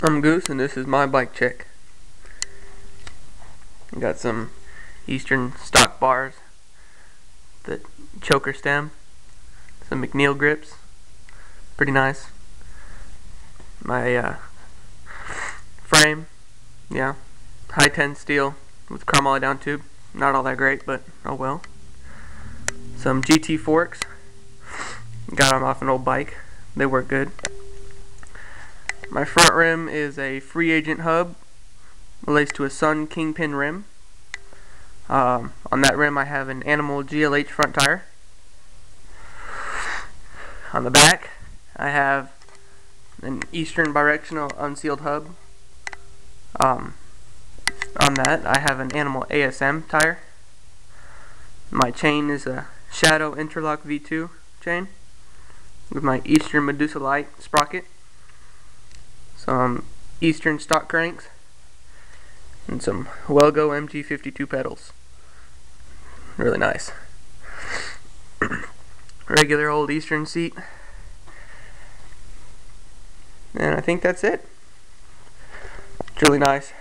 I'm Goose, and this is my bike check. Got some Eastern stock bars, the choker stem, some McNeil grips, pretty nice. My frame, yeah, high 10 steel with chromoly down tube, not all that great, but oh well. Some GT forks, got them off an old bike, they work good. My front rim is a free agent hub, relates to a Sun Kingpin rim. On that rim I have an Animal GLH front tire. On the back I have an Eastern bidirectional unsealed hub. On that I have an Animal ASM tire. My chain is a Shadow Interlock V2 chain with my Eastern Medusa Light sprocket. Some Eastern stock cranks and some Wellgo MG52 pedals. Really nice. Regular old Eastern seat. And I think that's it. It's really nice.